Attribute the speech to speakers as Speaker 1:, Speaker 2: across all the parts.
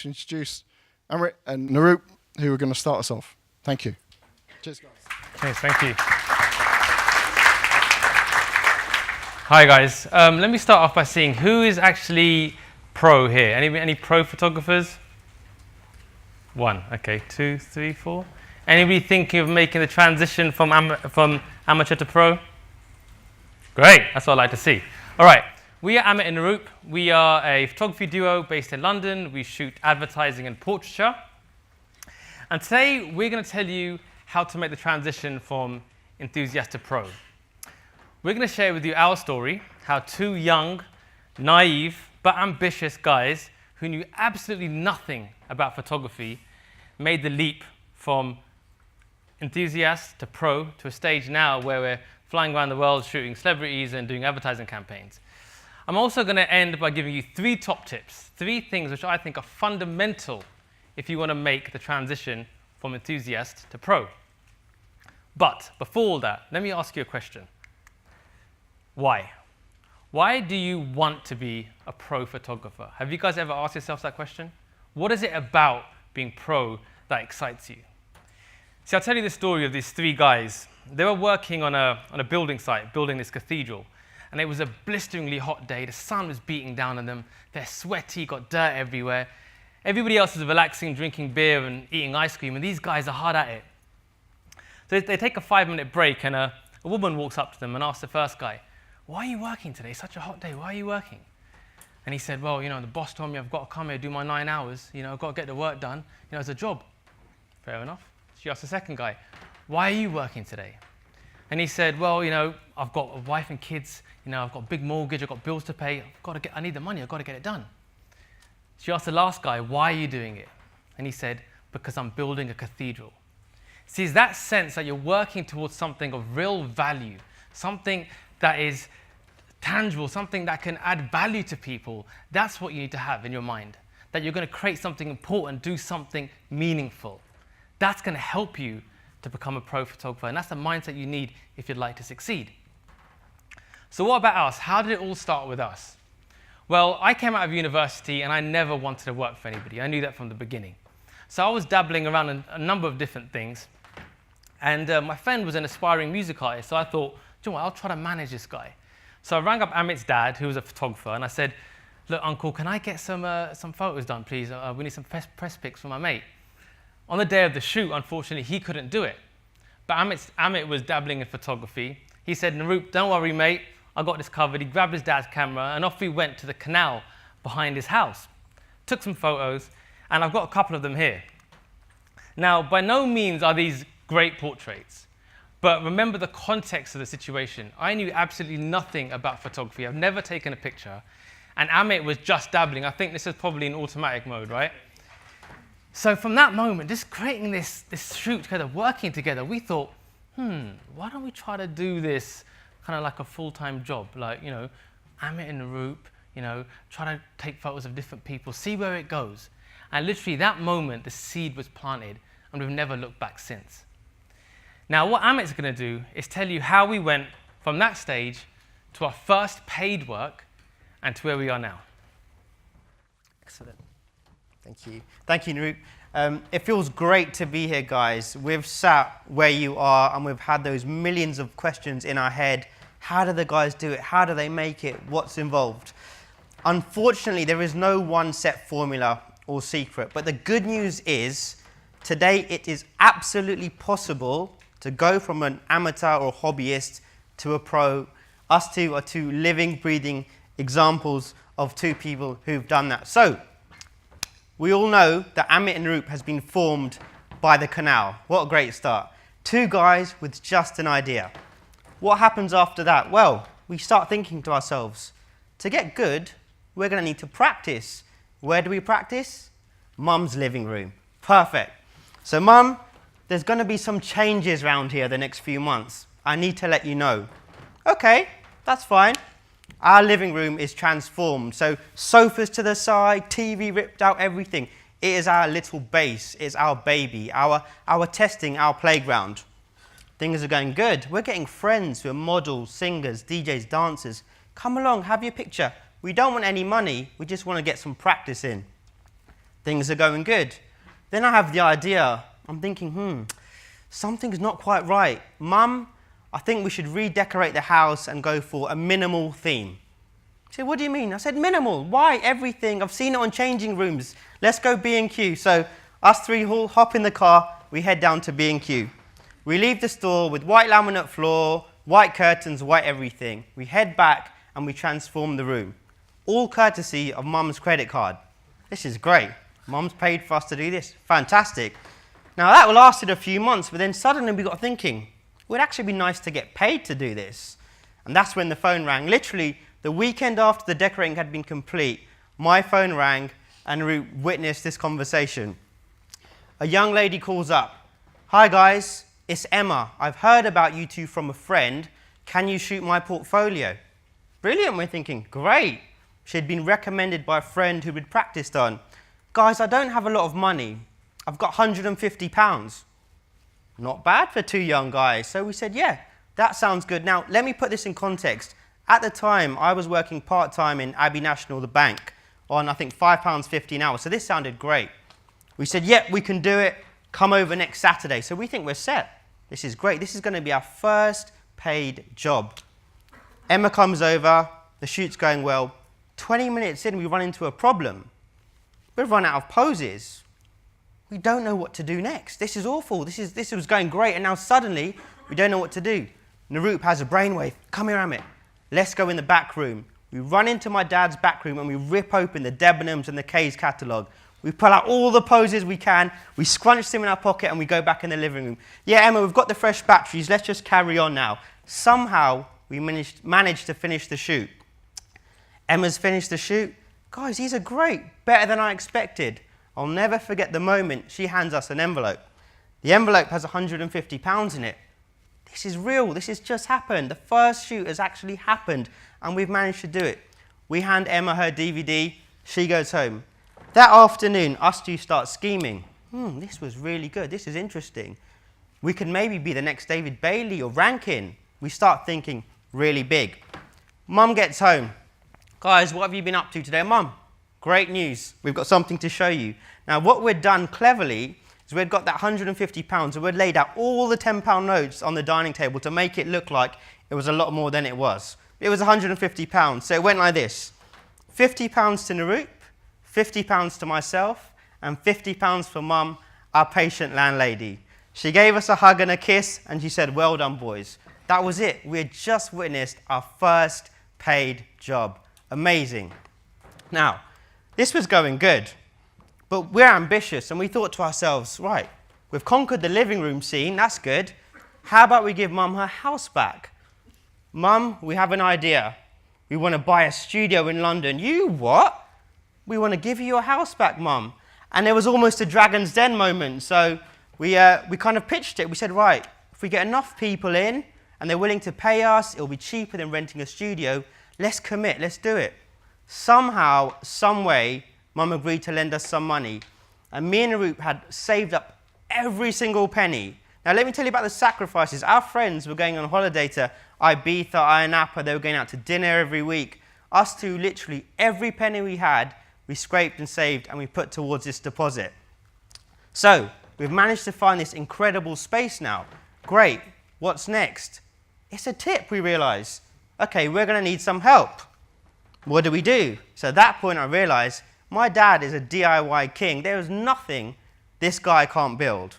Speaker 1: to introduce Amit and Naroop, who are going to start us off. Thank you. Cheers, guys.
Speaker 2: Cheers, thank you. Hi, guys. Let me start off by seeing who is actually pro here. Any pro photographers? One. Okay. 2, 3, 4. Anybody thinking of making the transition from amateur to pro? Great. That's what I like to see. All right. We are Amit and Naroop. We are a photography duo based in London. We shoot advertising and portraiture. And today we're going to tell you how to make the transition from enthusiast to pro. We're going to share with you our story, how two young, naive, but ambitious guys who knew absolutely nothing about photography made the leap from enthusiast to pro to a stage now where we're flying around the world shooting celebrities and doing advertising campaigns. I'm also going to end by giving you 3 top tips, 3 things which I think are fundamental if you want to make the transition from enthusiast to pro. But before all that, let me ask you a question. Why? Why do you want to be a pro photographer? Have you guys ever asked yourselves that question? What is it about being pro that excites you? See, I'll tell you the story of these 3 guys. They were working on a building site, building this cathedral. And it was a blisteringly hot day. The sun was beating down on them. They're sweaty, got dirt everywhere. Everybody else is relaxing, drinking beer and eating ice cream, and these guys are hard at it. So they take a 5-minute break, and a woman walks up to them and asks the first guy, "Why are you working today? It's such a hot day. Why are you working?" And he said, "Well, the boss told me I've got to come here, do my 9 hours. I've got to get the work done. It's a job." Fair enough. She asked the second guy, "Why are you working today?" And he said, "Well, I've got a wife and kids. I've got a big mortgage. I've got bills to pay. I need the money. I've got to get it done." She asked the last guy, "Why are you doing it?" And he said, "Because I'm building a cathedral." See, it's that sense that you're working towards something of real value, something that is tangible, something that can add value to people. That's what you need to have in your mind, that you're going to create something important, do something meaningful. That's going to help you to become a pro photographer, and that's the mindset you need if you'd like to succeed. So what about us? How did it all start with us? Well, I came out of university and I never wanted to work for anybody. I knew that from the beginning. So I was dabbling around in a number of different things, and my friend was an aspiring music artist, so I thought, I'll try to manage this guy. So I rang up Amit's dad, who was a photographer, and I said, "Look, Uncle, can I get some photos done, please? We need some press pics for my mate." On the day of the shoot, unfortunately, he couldn't do it. But Amit was dabbling in photography. He said, "Naroop, don't worry, mate. I got this covered." He grabbed his dad's camera, and off we went to the canal behind his house. Took some photos, and I've got a couple of them here. Now, by no means are these great portraits. But remember the context of the situation. I knew absolutely nothing about photography. I've never taken a picture. And Amit was just dabbling. I think this is probably in automatic mode, right? So from that moment, just creating this shoot together, working together, we thought, why don't we try to do this kind of like a full-time job? Like, Amit and Naroop, try to take photos of different people, see where it goes. And literally that moment, the seed was planted, and we've never looked back since. Now, what Amit's going to do is tell you how we went from that stage to our first paid work and to where we are now.
Speaker 3: Excellent. Thank you. Thank you, Naroop. It feels great to be here, guys. We've sat where you are, and we've had those millions of questions in our head. How do the guys do it? How do they make it? What's involved? Unfortunately, there is no one set formula or secret. But the good news is, today it is absolutely possible to go from an amateur or hobbyist to a pro. Us two are 2 living, breathing examples of 2 people who've done that. So, we all know that Amit and Naroop has been formed by the canal. What a great start. 2 guys with just an idea. What happens after that? Well, we start thinking to ourselves, to get good, we're going to need to practice. Where do we practice? Mum's living room. Perfect. So, Mum, there's going to be some changes around here the next few months. I need to let you know. Okay, that's fine. Our living room is transformed. So sofas to the side, TV ripped out, everything. It is our little base. It's our baby, our testing, our playground. Things are going good. We're getting friends who are models, singers, DJs, dancers. Come along, have your picture. We don't want any money. We just want to get some practice in. Things are going good. Then I have the idea. I'm thinking, something's not quite right. Mum, I think we should redecorate the house and go for a minimal theme. She said, what do you mean? I said, minimal. Why? Everything. I've seen it on changing rooms. Let's go B&Q. So us three all hop in the car. We head down to B&Q. We leave the store with white laminate floor, white curtains, white everything. We head back and we transform the room. All courtesy of Mum's credit card. This is great. Mum's paid for us to do this. Fantastic. Now that lasted a few months, but then suddenly we got thinking, it would actually be nice to get paid to do this. And that's when the phone rang. Literally, the weekend after the decorating had been complete, my phone rang and we witnessed this conversation. A young lady calls up. Hi guys, it's Emma. I've heard about you two from a friend. Can you shoot my portfolio? Brilliant, we're thinking, great. She had been recommended by a friend who we'd practiced on. Guys, I don't have a lot of money. I've got £150. Not bad for two young guys. So we said, yeah, that sounds good. Now, let me put this in context. At the time, I was working part-time in Abbey National, the bank, on, I think, £5.50 an hour. So this sounded great. We said, yeah, we can do it. Come over next Saturday. So we think we're set. This is great. This is going to be our first paid job. Emma comes over. The shoot's going well. 20 minutes in, we run into a problem. We've run out of poses. We don't know what to do next. This is awful. This was going great, and now suddenly we don't know what to do. Naroop has a brainwave. Come here, Amit. Let's go in the back room. We run into my dad's back room and we rip open the Debenhams and the K's catalogue. We pull out all the poses we can, we scrunch them in our pocket and we go back in the living room. Yeah, Emma, we've got the fresh batteries. Let's just carry on now. Somehow we managed to finish the shoot. Emma's finished the shoot. Guys, these are great. Better than I expected. I'll never forget the moment she hands us an envelope. The envelope has £150 in it. This is real. This has just happened. The first shoot has actually happened, and we've managed to do it. We hand Emma her DVD. She goes home. That afternoon, us two start scheming. This was really good. This is interesting. We could maybe be the next David Bailey or Rankin. We start thinking really big. Mum gets home. Guys, what have you been up to today? Mum, great news. We've got something to show you. Now, what we'd done cleverly is we'd got that £150 and we'd laid out all the £10 notes on the dining table to make it look like it was a lot more than it was. It was £150, so it went like this. £50 to Naroop, £50 to myself, and £50 for Mum, our patient landlady. She gave us a hug and a kiss, and she said, well done, boys. That was it. We had just witnessed our first paid job. Amazing. Now, this was going good, but we're ambitious, and we thought to ourselves, right, we've conquered the living room scene, that's good. How about we give Mum her house back? Mum, we have an idea. We want to buy a studio in London. You what? We want to give you your house back, Mum. And there was almost a Dragon's Den moment, so we kind of pitched it. We said, right, if we get enough people in, and they're willing to pay us, it'll be cheaper than renting a studio. Let's commit, let's do it. Somehow, some way, Mum agreed to lend us some money. And me and Naroop had saved up every single penny. Now, let me tell you about the sacrifices. Our friends were going on holiday to Ibiza, Ayia Napa. They were going out to dinner every week. Us two, literally, every penny we had, we scraped and saved, and we put towards this deposit. So, we've managed to find this incredible space now. Great. What's next? It's a tip, we realise. Okay, we're going to need some help. What do? So at that point, I realised my dad is a DIY king. There is nothing this guy can't build.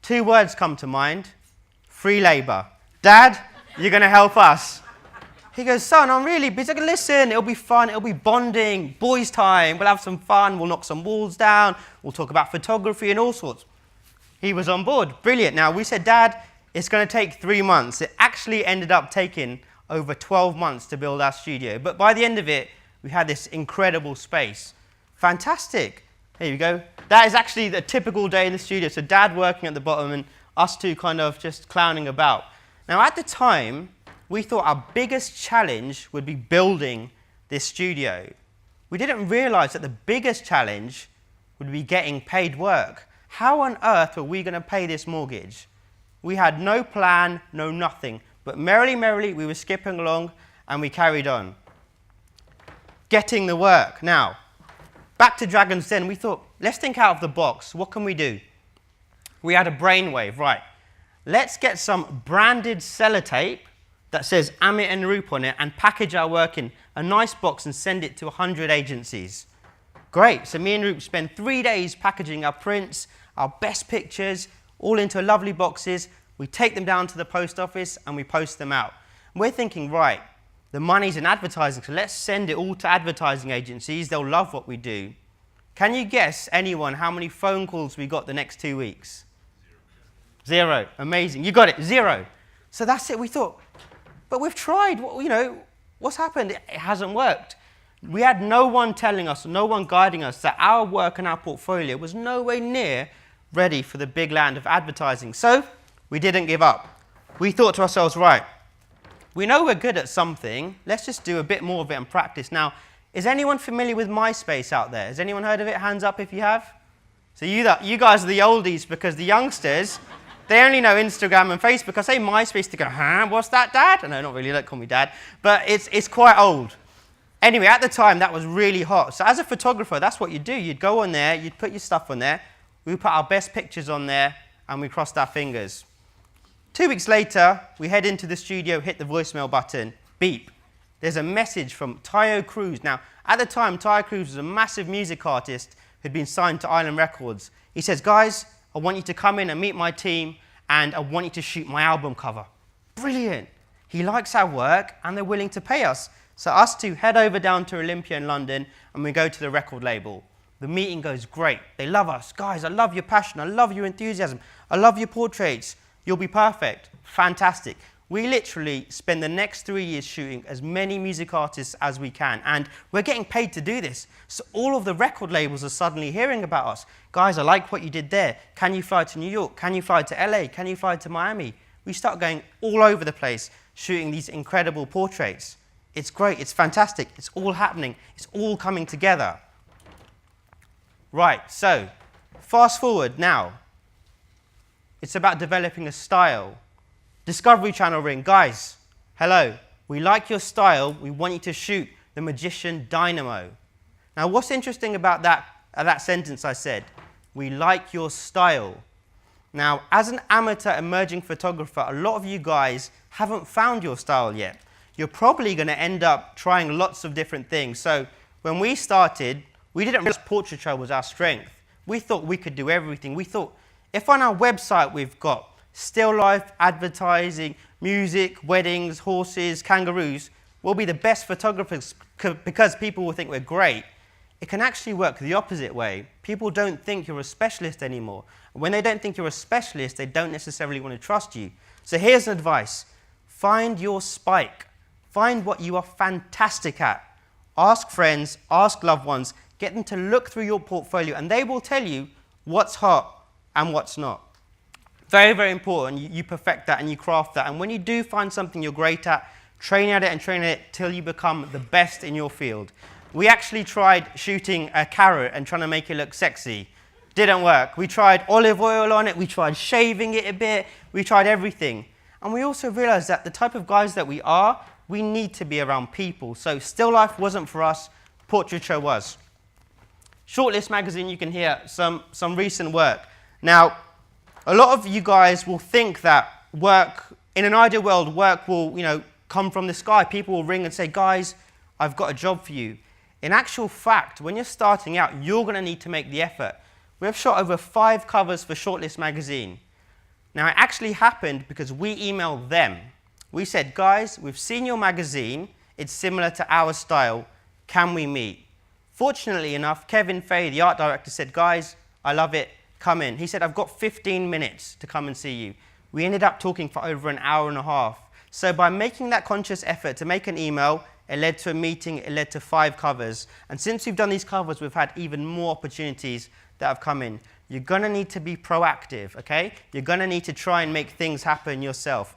Speaker 3: Two words come to mind. Free labour. Dad, you're going to help us. He goes, son, I'm really busy. I go, listen, it'll be fun. It'll be bonding, boys' time. We'll have some fun. We'll knock some walls down. We'll talk about photography and all sorts. He was on board. Brilliant. Now, we said, Dad, it's going to take 3 months. It actually ended up taking over 12 months to build our studio. But by the end of it, we had this incredible space. Fantastic. Here you go. That is actually the typical day in the studio. So Dad working at the bottom and us two kind of just clowning about. Now, at the time, we thought our biggest challenge would be building this studio. We didn't realize that the biggest challenge would be getting paid work. How on earth were we going to pay this mortgage? We had no plan, no nothing. But merrily, we were skipping along and we carried on. Getting the work. Now, back to Dragon's Den, we thought, let's think out of the box. What can we do? We had a brainwave, right? Let's get some branded sellotape that says Amit and Naroop on it and package our work in a nice box and send it to 100 agencies. Great. So me and Naroop spend 3 days packaging our prints, our best pictures, all into lovely boxes. We take them down to the post office and we post them out. And we're thinking, right, the money's in advertising, so let's send it all to advertising agencies. They'll love what we do. Can you guess, anyone, how many phone calls we got the next 2 weeks? Zero. Amazing. You got it. Zero. So that's it. We thought, but we've tried. What's happened? It hasn't worked. We had no one telling us, no one guiding us that our work and our portfolio was nowhere near ready for the big land of advertising. So we didn't give up. We thought to ourselves, right, we know we're good at something. Let's just do a bit more of it and practice. Now, is anyone familiar with MySpace out there? Has anyone heard of it? Hands up if you have. So you guys are the oldies, because the youngsters, they only know Instagram and Facebook. I say MySpace, they go, huh, what's that, Dad? No, not really, don't call me Dad. But it's quite old. Anyway, at the time, that was really hot. So as a photographer, that's what you'd do. You'd go on there, you'd put your stuff on there, we put our best pictures on there, and we crossed our fingers. 2 weeks later, we head into the studio, hit the voicemail button, beep. There's a message from Tayo Cruz. Now, at the time, Tayo Cruz was a massive music artist who'd been signed to Island Records. He says, guys, I want you to come in and meet my team, and I want you to shoot my album cover. Brilliant. He likes our work, and they're willing to pay us. So us two head over down to Olympia in London, and we go to the record label. The meeting goes great. They love us. Guys, I love your passion. I love your enthusiasm. I love your portraits. You'll be perfect. Fantastic. We literally spend the next 3 years shooting as many music artists as we can, and we're getting paid to do this. So all of the record labels are suddenly hearing about us. Guys, I like what you did there. Can you fly to New York? Can you fly to LA? Can you fly to Miami? We start going all over the place, shooting these incredible portraits. It's great. It's fantastic. It's all happening. It's all coming together. Right, so fast forward now. It's about developing a style. Discovery Channel ring. Guys, hello. We like your style. We want you to shoot the Magician Dynamo. Now, what's interesting about that sentence I said? We like your style. Now, as an amateur emerging photographer, a lot of you guys haven't found your style yet. You're probably going to end up trying lots of different things. So when we started, we didn't realize portraiture was our strength. We thought we could do everything. We thought, if on our website we've got still life, advertising, music, weddings, horses, kangaroos, we'll be the best photographers because people will think we're great. It can actually work the opposite way. People don't think you're a specialist anymore. When they don't think you're a specialist, they don't necessarily want to trust you. So here's an advice. Find your spike. Find what you are fantastic at. Ask friends, ask loved ones, get them to look through your portfolio, and they will tell you what's hot and what's not. Very, very important. You perfect that and you craft that. And when you do find something you're great at, train at it and train at it till you become the best in your field. We actually tried shooting a carrot and trying to make it look sexy. Didn't work. We tried olive oil on it. We tried shaving it a bit. We tried everything. And we also realized that the type of guys that we are, we need to be around people. So still life wasn't for us. Portraiture was. Shortlist magazine, you can hear some recent work. Now, a lot of you guys will think that work, in an ideal world, work will, come from the sky. People will ring and say, guys, I've got a job for you. In actual fact, when you're starting out, you're going to need to make the effort. We've shot over 5 covers for Shortlist magazine. Now, it actually happened because we emailed them. We said, guys, we've seen your magazine. It's similar to our style. Can we meet? Fortunately enough, Kevin Fay, the art director, said, guys, I love it. Come in. He said, I've got 15 minutes to come and see you. We ended up talking for over an hour and a half. So by making that conscious effort to make an email, it led to a meeting, it led to 5 covers. And since we've done these covers, we've had even more opportunities that have come in. You're going to need to be proactive, okay? You're going to need to try and make things happen yourself.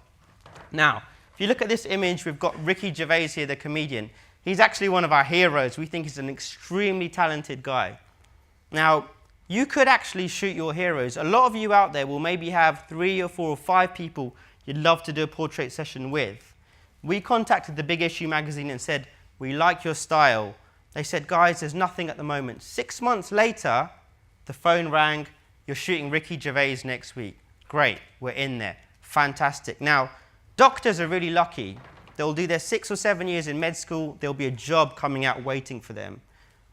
Speaker 3: Now, if you look at this image, we've got Ricky Gervais here, the comedian. He's actually one of our heroes. We think he's an extremely talented guy. Now, you could actually shoot your heroes. A lot of you out there will maybe have 3 or 4 or 5 people you'd love to do a portrait session with. We contacted the Big Issue magazine and said, we like your style. They said, guys, there's nothing at the moment. 6 months later, The phone rang, you're shooting Ricky Gervais next week. Great, we're in there. Fantastic. Now, doctors are really lucky. They'll do their 6 or 7 years in med school, there'll be a job coming out waiting for them.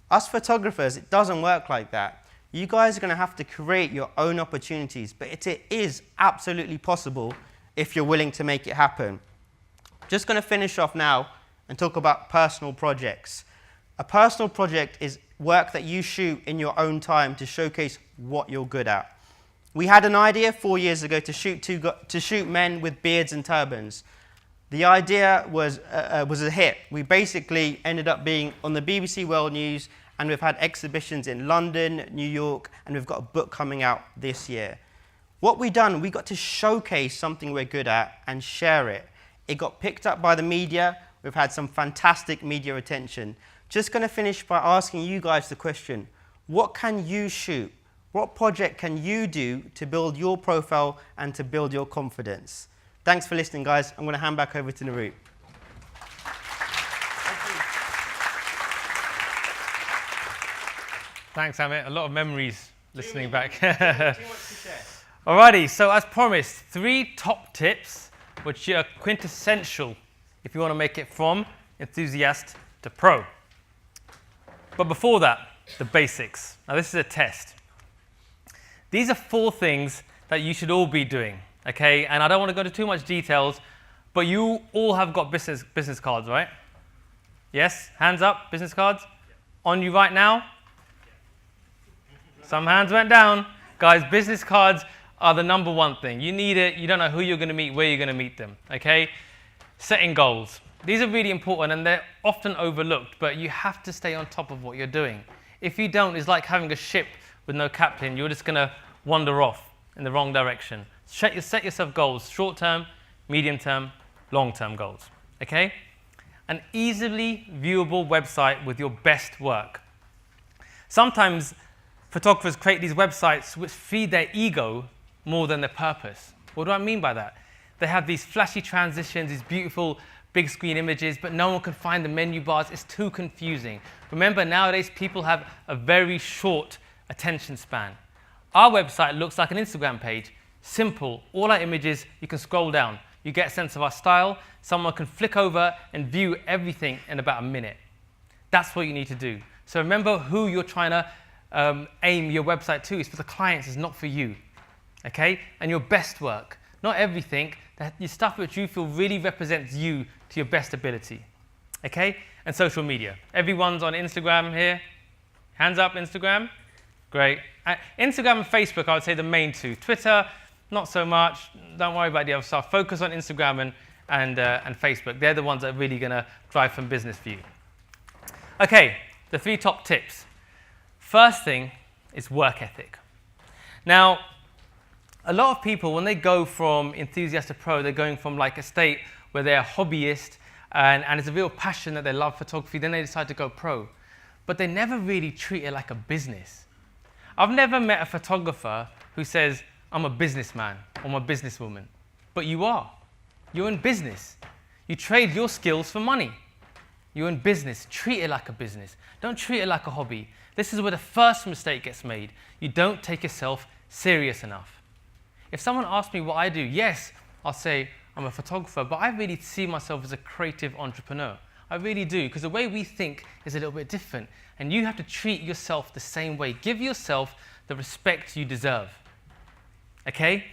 Speaker 3: Us photographers, it doesn't work like that. You guys are going to have to create your own opportunities, but it is absolutely possible if you're willing to make it happen. Just going to finish off now and talk about personal projects. A personal project is work that you shoot in your own time to showcase what you're good at. We had an idea 4 years ago to shoot men with beards and turbans. The idea was a hit. We basically ended up being on the BBC World News, and we've had exhibitions in London, New York, and we've got a book coming out this year. What we done, we got to showcase something we're good at and share it. It got picked up by the media. We've had some fantastic media attention. Just going to finish by asking you guys the question, what can you shoot? What project can you do to build your profile and to build your confidence? Thanks for listening, guys. I'm going to hand back over to Naroop.
Speaker 2: Thanks, Amit. A lot of memories listening back.
Speaker 3: Too much to share.
Speaker 2: Alrighty, so as promised, 3 top tips which are quintessential if you want to make it from enthusiast to pro. But before that, the basics. Now this is a test. These are 4 things that you should all be doing, okay? And I don't want to go into too much details, but you all have got business cards, right? Yes? Hands up, business cards? On you right now? Some hands went down. Guys, business cards are the number 1 thing. You need it. You don't know who you're going to meet, where you're going to meet them, okay? Setting goals. These are really important, and they're often overlooked, but you have to stay on top of what you're doing. If you don't, it's like having a ship with no captain. You're just going to wander off in the wrong direction. Set yourself goals, short-term, medium-term, long-term goals, okay? An easily viewable website with your best work. Sometimes photographers create these websites which feed their ego more than their purpose. What do I mean by that? They have these flashy transitions, these beautiful big screen images, but no one can find the menu bars. It's too confusing. Remember, nowadays people have a very short attention span. Our website looks like an Instagram page. Simple, all our images, you can scroll down. You get a sense of our style. Someone can flick over and view everything in about a minute. That's what you need to do. So remember who you're trying to aim your website to. It's for the clients, it's not for you. Okay? And your best work. Not everything, your stuff which you feel really represents you to your best ability. Okay? And social media. Everyone's on Instagram here. Hands up, Instagram. Great. Instagram and Facebook, I would say the main 2. Twitter, not so much. Don't worry about the other stuff. Focus on Instagram and Facebook. They're the ones that are really going to drive some business for you. Okay, the 3 top tips. First thing is work ethic. Now, a lot of people, when they go from enthusiast to pro, they're going from like a state where they're a hobbyist and it's a real passion that they love photography, then they decide to go pro. But they never really treat it like a business. I've never met a photographer who says, I'm a businessman or I'm a businesswoman. But you are. You're in business. You trade your skills for money. You're in business. Treat it like a business. Don't treat it like a hobby. This is where the first mistake gets made. You don't take yourself serious enough. If someone asks me what I do, yes, I'll say I'm a photographer, but I really see myself as a creative entrepreneur. I really do, because the way we think is a little bit different. And you have to treat yourself the same way. Give yourself the respect you deserve. Okay?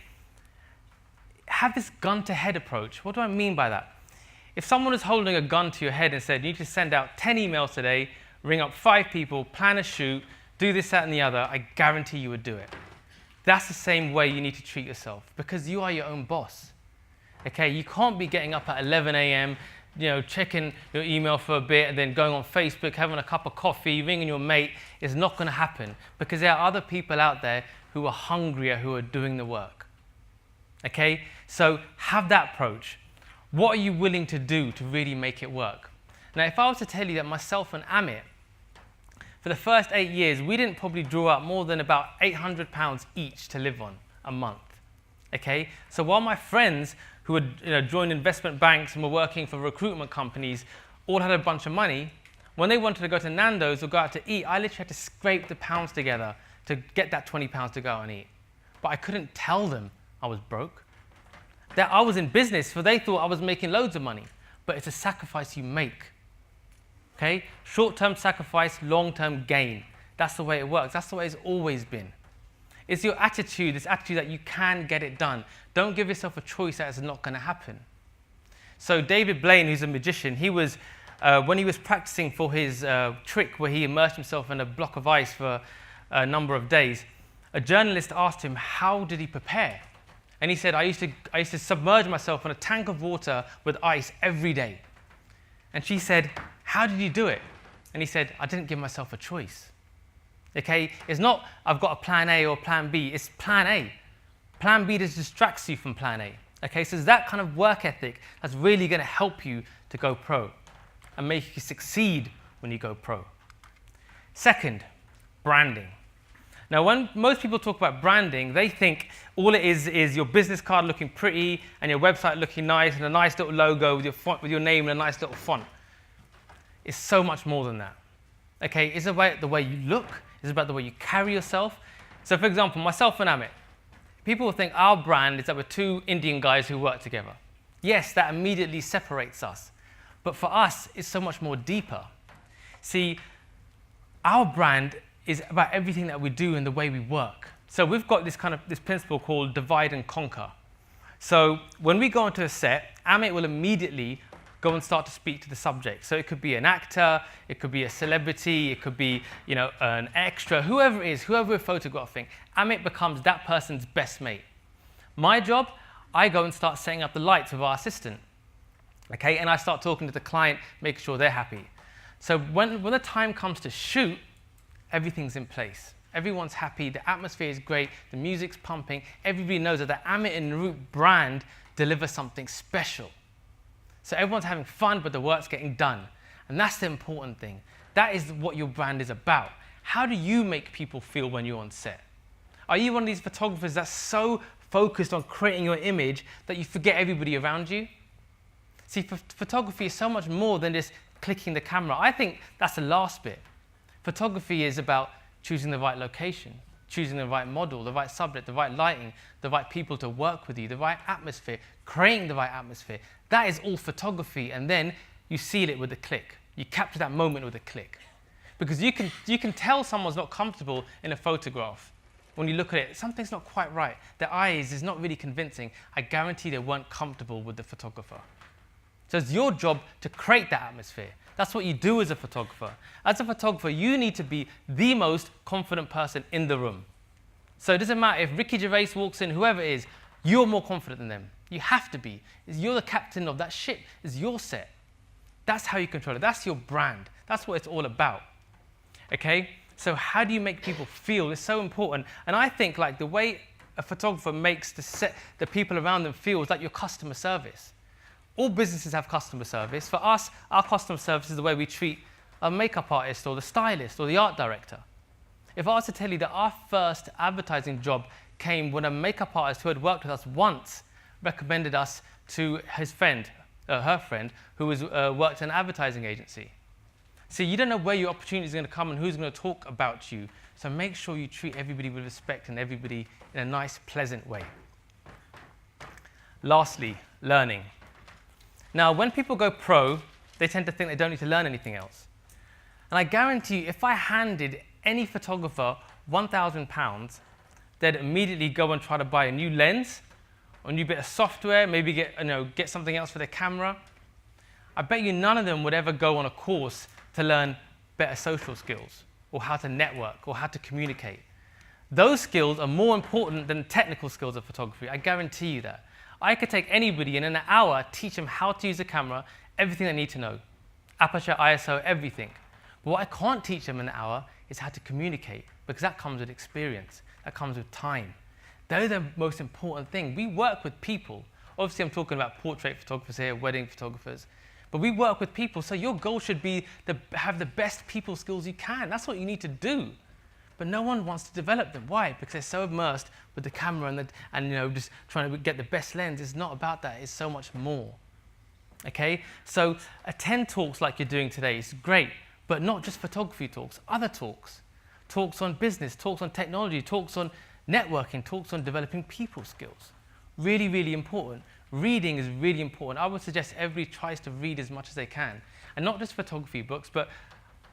Speaker 2: Have this gun-to-head approach. What do I mean by that? If someone is holding a gun to your head and said, you need to send out 10 emails today, ring up 5 people, plan a shoot, do this, that, and the other, I guarantee you would do it. That's the same way you need to treat yourself, because you are your own boss. Okay? You can't be getting up at 11 a.m., checking your email for a bit and then going on Facebook, having a cup of coffee, ringing your mate. It's not going to happen, because there are other people out there who are hungrier, who are doing the work. Okay? So have that approach. What are you willing to do to really make it work? Now, if I was to tell you that myself and Amit, for the first 8 years, we didn't probably draw up more than about £800 each to live on a month. Okay? So while my friends who had joined investment banks and were working for recruitment companies all had a bunch of money, when they wanted to go to Nando's or go out to eat, I literally had to scrape the pounds together to get that £20 to go out and eat. But I couldn't tell them I was broke. That I was in business, for they thought I was making loads of money. But it's a sacrifice you make. Okay? Short-term sacrifice, long-term gain. That's the way it works. That's the way it's always been. It's your attitude, this attitude that you can get it done. Don't give yourself a choice that it's not going to happen. So David Blaine, who's a magician, he was, when he was practicing for his trick where he immersed himself in a block of ice for a number of days, a journalist asked him, how did he prepare? And he said, I used to submerge myself in a tank of water with ice every day. And she said, how did you do it? And he said, I didn't give myself a choice. Okay, it's not I've got a plan A or plan B, it's plan A. Plan B just distracts you from plan A. Okay, so it's that kind of work ethic that's really going to help you to go pro and make you succeed when you go pro. Second, branding. Now, when most people talk about branding, they think all it is your business card looking pretty and your website looking nice and a nice little logo with your font, with your name and a nice little font. It's so much more than that. Okay, it's about the way you look. It's about the way you carry yourself. So, for example, myself and Amit, people will think our brand is that we're two Indian guys who work together. Yes, that immediately separates us. But for us, it's so much more deeper. See, our brand is about everything that we do and the way we work. So we've got this principle called divide and conquer. So when we go onto a set, Amit will immediately go and start to speak to the subject. So it could be an actor, it could be a celebrity, it could be, an extra, whoever it is, whoever we're photographing. Amit becomes that person's best mate. My job, I go and start setting up the lights with our assistant. Okay, and I start talking to the client, making sure they're happy. So when the time comes to shoot, everything's in place. Everyone's happy, the atmosphere is great, the music's pumping. Everybody knows that the Amit and Naroop brand delivers something special. So everyone's having fun, but the work's getting done. And that's the important thing. That is what your brand is about. How do you make people feel when you're on set? Are you one of these photographers that's so focused on creating your image that you forget everybody around you? See, photography is so much more than just clicking the camera. I think that's the last bit. Photography is about choosing the right location, choosing the right model, the right subject, the right lighting, the right people to work with you, the right atmosphere, creating the right atmosphere. That is all photography, and then you seal it with a click. You capture that moment with a click. Because you can tell someone's not comfortable in a photograph. When you look at it, something's not quite right. Their eyes is not really convincing. I guarantee they weren't comfortable with the photographer. So it's your job to create that atmosphere. That's what you do as a photographer. As a photographer, you need to be the most confident person in the room. So it doesn't matter if Ricky Gervais walks in, whoever it is, you're more confident than them. You have to be. You're the captain of that ship. It's your set. That's how you control it. That's your brand. That's what it's all about. Okay? So how do you make people feel? It's so important. And I think like the way a photographer makes the people around them feel is like your customer service. All businesses have customer service. For us, our customer service is the way we treat a makeup artist or the stylist or the art director. If I was to tell you that our first advertising job came when a makeup artist who had worked with us once recommended us to his friend, her friend, who worked in an advertising agency. See, you don't know where your opportunity is going to come and who's going to talk about you. So make sure you treat everybody with respect and everybody in a nice, pleasant way. Lastly, learning. Now, when people go pro, they tend to think they don't need to learn anything else. And I guarantee you, if I handed any photographer £1,000, they'd immediately go and try to buy a new lens, or a new bit of software, maybe get something else for their camera. I bet you none of them would ever go on a course to learn better social skills, or how to network, or how to communicate. Those skills are more important than the technical skills of photography. I guarantee you that. I could take anybody and in an hour teach them how to use a camera, everything they need to know. Aperture, ISO, everything. But what I can't teach them in an hour is how to communicate, because that comes with experience, that comes with time. They're the most important thing. We work with people. Obviously, I'm talking about portrait photographers here, wedding photographers. But we work with people, so your goal should be to have the best people skills you can. That's what you need to do. But no one wants to develop them. Why? Because they're so immersed with the camera and just trying to get the best lens. It's not about that. It's so much more. Okay? So attend talks like you're doing today is great, but not just photography talks, other talks. talks on business, talks on technology, talks on networking, talks on developing people skills. Really, really important. Reading is really important. I would suggest everybody tries to read as much as they can. And not just photography books, but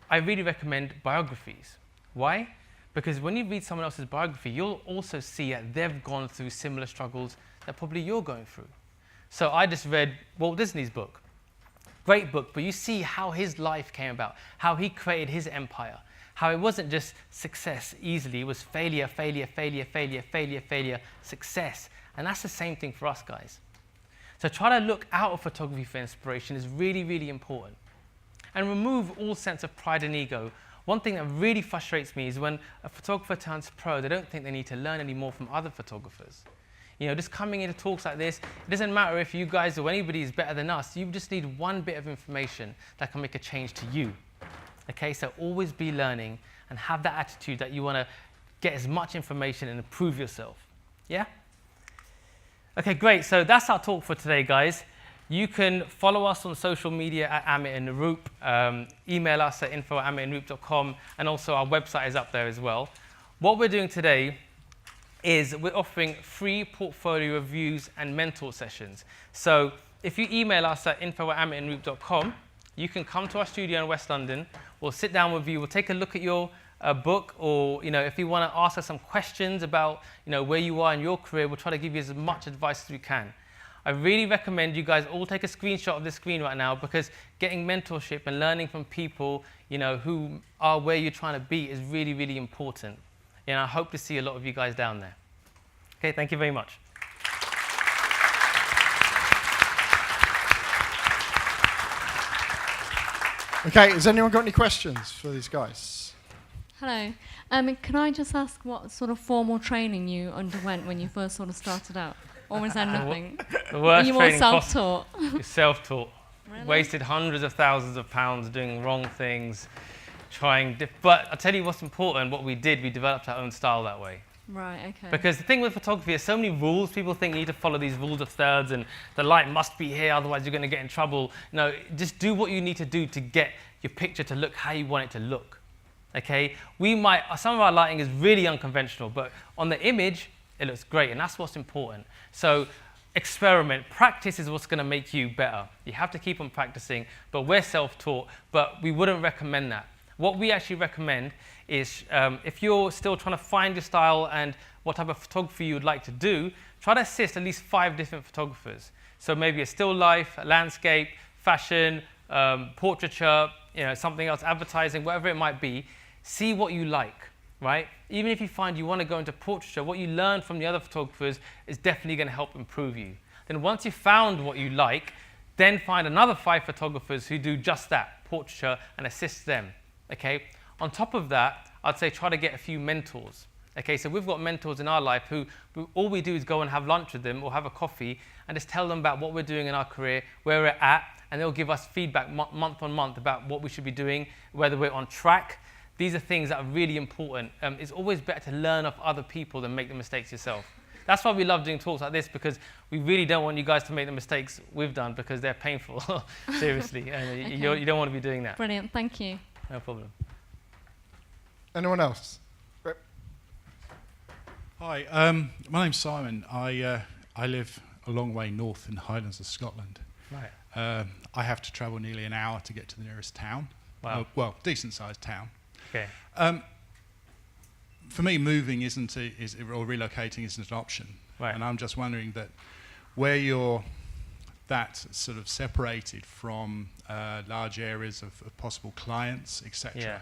Speaker 2: I really recommend biographies. Why? Because when you read someone else's biography, you'll also see that they've gone through similar struggles that probably you're going through. So I just read Walt Disney's book. Great book, but you see how his life came about, how he created his empire, how it wasn't just success easily, it was failure, failure, failure, failure, failure, failure, success. And that's the same thing for us, guys. So try to look out of photography for inspiration is really, really important. And remove all sense of pride and ego. One thing that really frustrates me is when a photographer turns pro, they don't think they need to learn any more from other photographers. You know, just coming into talks like this, it doesn't matter if you guys or anybody is better than us. You just need one bit of information that can make a change to you. Okay, so always be learning and have that attitude that you want to get as much information and improve yourself. Yeah? Okay, great. So that's our talk for today, guys. You can follow us on social media at Amit and Naroop, email us at info@amitandnaroop.com, and also our website is up there as well. What we're doing today is we're offering free portfolio reviews and mentor sessions. So if you email us at info@amitandnaroop.com, you can come to our studio in West London. We'll sit down with you. We'll take a look at your book, or if you want to ask us some questions about where you are in your career, we'll try to give you as much advice as we can. I really recommend you guys all take a screenshot of this screen right now, because getting mentorship and learning from people who are where you're trying to be is really, really important. And I hope to see a lot of you guys down there. Okay, thank you very much.
Speaker 1: Okay, has anyone got any questions for these guys?
Speaker 4: Hello. Can I just ask what sort of formal training you underwent when you first sort of started out? Or was there nothing?
Speaker 2: The
Speaker 4: Were
Speaker 2: worst
Speaker 4: you more
Speaker 2: training
Speaker 4: self-taught?
Speaker 2: Self-taught.
Speaker 4: Really?
Speaker 2: Wasted hundreds of thousands of pounds doing wrong things, but I'll tell you what's important. What we did, we developed our own style that way.
Speaker 4: Right, okay.
Speaker 2: Because the thing with photography, there's so many rules. People think you need to follow these rules of thirds, and the light must be here, otherwise you're going to get in trouble. No, just do what you need to do to get your picture to look how you want it to look. Okay? Some of our lighting is really unconventional, but on the image, it looks great, and that's what's important. So experiment. Practice is what's going to make you better. You have to keep on practicing, but we're self-taught, but we wouldn't recommend that. What we actually recommend is if you're still trying to find your style and what type of photography you would like to do, try to assist at least 5 different photographers. So maybe a still life, a landscape, fashion, portraiture, something else, advertising, whatever it might be. See what you like, right? Even if you find you want to go into portraiture, what you learn from the other photographers is definitely going to help improve you. Then once you've found what you like, then find another 5 photographers who do just that, portraiture, and assist them. Okay? On top of that, I'd say try to get a few mentors. Okay, so we've got mentors in our life who all we do is go and have lunch with them or have a coffee and just tell them about what we're doing in our career, where we're at, and they'll give us feedback month on month about what we should be doing, whether we're on track. These are things that are really important. It's always better to learn off other people than make the mistakes yourself. That's why we love doing talks like this, because we really don't want you guys to make the mistakes we've done, because they're painful, seriously. And
Speaker 4: Okay.
Speaker 2: you don't want to be doing that.
Speaker 4: Brilliant, thank you.
Speaker 2: No problem.
Speaker 1: Anyone else?
Speaker 5: Hi, my name's Simon. I live a long way north in the Highlands of Scotland.
Speaker 2: Right.
Speaker 5: I have to travel nearly an hour to get to the nearest town.
Speaker 2: Wow.
Speaker 5: Well, decent-sized town.
Speaker 2: Okay.
Speaker 5: For me, moving or relocating isn't an option.
Speaker 2: Right.
Speaker 5: And I'm just wondering that where you're that sort of separated from large areas of possible clients, etc.
Speaker 2: Yeah.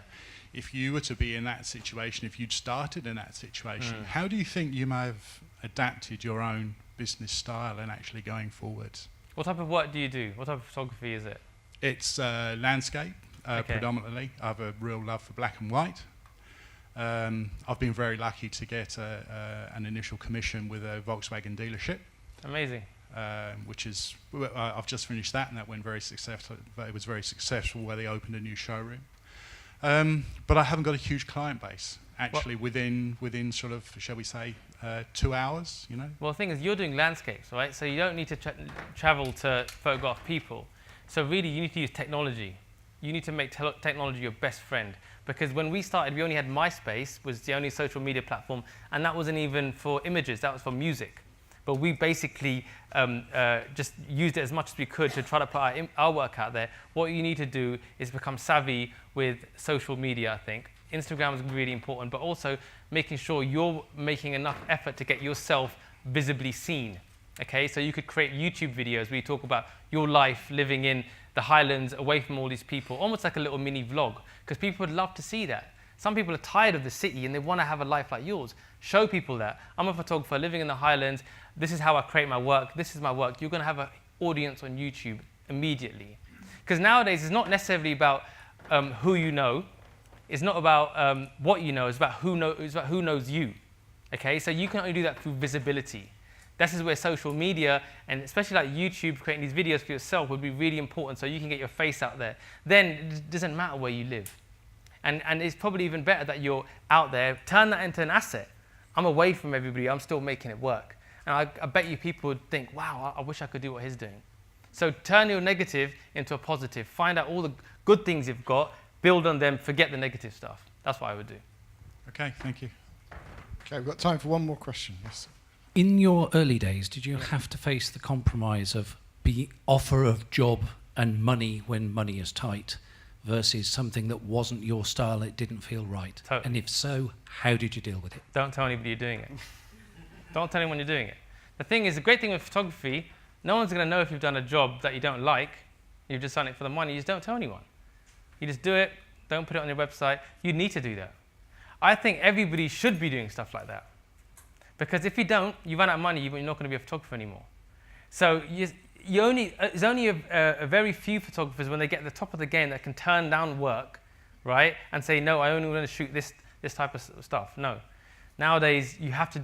Speaker 5: If you were to be in that situation, if you'd started in that situation, how do you think you may have adapted your own business style and actually going forward?
Speaker 2: What type of work do you do? What type of photography is it?
Speaker 5: It's landscape,
Speaker 2: Okay.
Speaker 5: predominantly. I have a real love for black and white. I've been very lucky to get an initial commission with a Volkswagen dealership.
Speaker 2: Amazing.
Speaker 5: Which is, I've just finished that, and that went very successful. It was very successful where they opened a new showroom. But I haven't got a huge client base, actually, within sort of, shall we say, 2 hours,
Speaker 2: Well, the thing is, you're doing landscapes, right? So you don't need to travel to photograph people. So really, you need to use technology. you need to make technology your best friend. Because when we started, we only had MySpace, was the only social media platform, and that wasn't even for images, that was for music. But we basically just used it as much as we could to try to put our work out there. What you need to do is become savvy with social media, I think. Instagram is really important, but also making sure you're making enough effort to get yourself visibly seen. Okay, so you could create YouTube videos where you talk about your life living in the Highlands away from all these people, almost like a little mini vlog, because people would love to see that. Some people are tired of the city and they want to have a life like yours. Show people that. I'm a photographer living in the Highlands. This is how I create my work. This is my work. You're going to have an audience on YouTube immediately. Because nowadays, it's not necessarily about who you know. It's not about what you know. It's about who knows you. Okay, so you can only do that through visibility. This is where social media, and especially like YouTube, creating these videos for yourself would be really important so you can get your face out there. Then it doesn't matter where you live. And it's probably even better that you're out there. Turn that into an asset. I'm away from everybody. I'm still making it work. And I bet you people would think, wow, I wish I could do what he's doing. So turn your negative into a positive. Find out all the good things you've got. Build on them. Forget the negative stuff. That's what I would do.
Speaker 5: Okay, thank you.
Speaker 1: Okay, we've got time for one more question. Yes.
Speaker 6: In your early days, did you have to face the compromise of the offer of job and money when money is tight versus something that wasn't your style, it didn't feel right?
Speaker 2: Totally.
Speaker 6: And if so, how did you deal with it?
Speaker 2: Don't tell anybody you're doing it. Don't tell anyone you're doing it. The thing is, the great thing with photography, no one's going to know if you've done a job that you don't like. You've just done it for the money. You just don't tell anyone. You just do it. Don't put it on your website. You need to do that. I think everybody should be doing stuff like that. Because if you don't, you run out of money, you're not going to be a photographer anymore. So there's only a very few photographers when they get to the top of the game that can turn down work, right, and say, no, I only want to shoot this type of stuff. No. Nowadays, you have to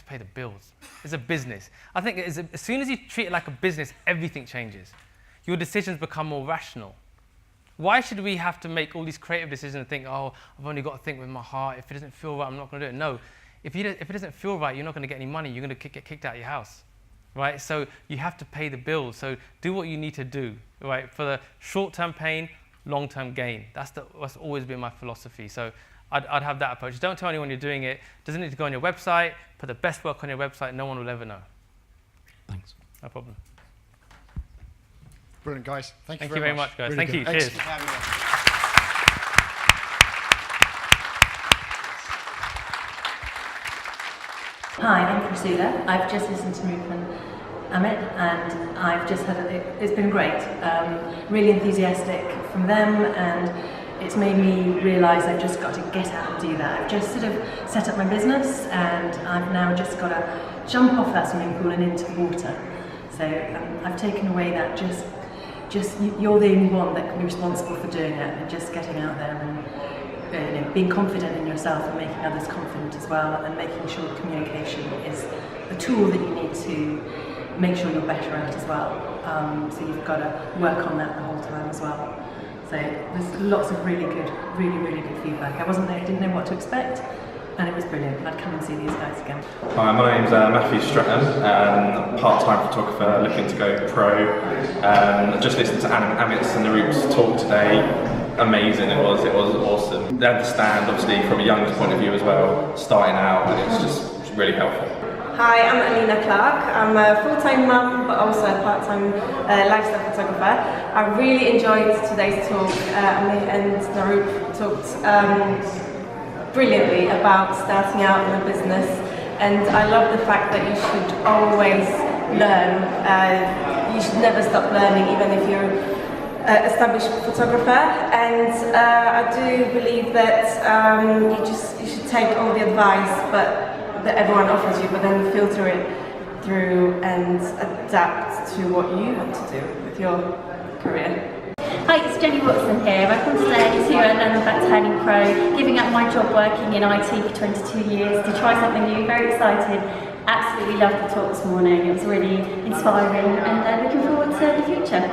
Speaker 2: pay the bills. It's a business. I think as soon as you treat it like a business, everything changes. Your decisions become more rational. Why should we have to make all these creative decisions and think, oh, I've only got to think with my heart. If it doesn't feel right, I'm not going to do it. No. If it doesn't feel right, you're not going to get any money. You're going to get kicked out of your house, right? So you have to pay the bills. So do what you need to do, right? For the short-term pain, long-term gain. That's always been my philosophy. So I'd have that approach. Don't tell anyone you're doing it. Doesn't need to go on your website. Put the best work on your website. No one will ever know.
Speaker 6: Thanks.
Speaker 2: No problem.
Speaker 1: Brilliant, guys. Thank you
Speaker 2: very much, guys.
Speaker 1: Really
Speaker 2: Thank
Speaker 1: good.
Speaker 2: you. Cheers.
Speaker 1: Excellent.
Speaker 7: Hi, I'm Priscilla. I've just listened to Naroop and Amit, and I've just had it's been great. Really enthusiastic from them, and it's made me realise I've just got to get out and do that. I've just sort of set up my business, and I've now just got to jump off that swimming pool and into the water. So I've taken away that just you're the only one that can be responsible for doing it, and just getting out there and being confident in yourself and making others confident as well, and making sure communication is a tool that you need to make sure you're better at as well. So you've got to work on that the whole time as well. So there's lots of really good feedback. I wasn't there, didn't know what to expect, and it was brilliant. I'd come and see these guys again.
Speaker 8: Hi, my name's Matthew Stratton, part-time photographer looking to go pro. Just listened to Amit's and Naroop's talk today. Amazing, it was awesome. They understand, obviously, from a younger's point of view as well, starting out, and it's just really helpful.
Speaker 9: Hi, I'm Alina Clark. I'm a full-time mum, but also a part-time lifestyle photographer. I really enjoyed today's talk. Amit and Naroop talked brilliantly about starting out in a business, and I love the fact that you should always learn. You should never stop learning, even if you're established photographer, and I do believe that you should take all the advice that everyone offers you, but then filter it through and adapt to what you want to do with your career.
Speaker 10: Hi, it's Jenny Watson here. I've come today to learn about turning pro, giving up my job working in IT for 22 years to try something new. Very excited. Absolutely loved the talk this morning. It was really inspiring, and looking forward to the future.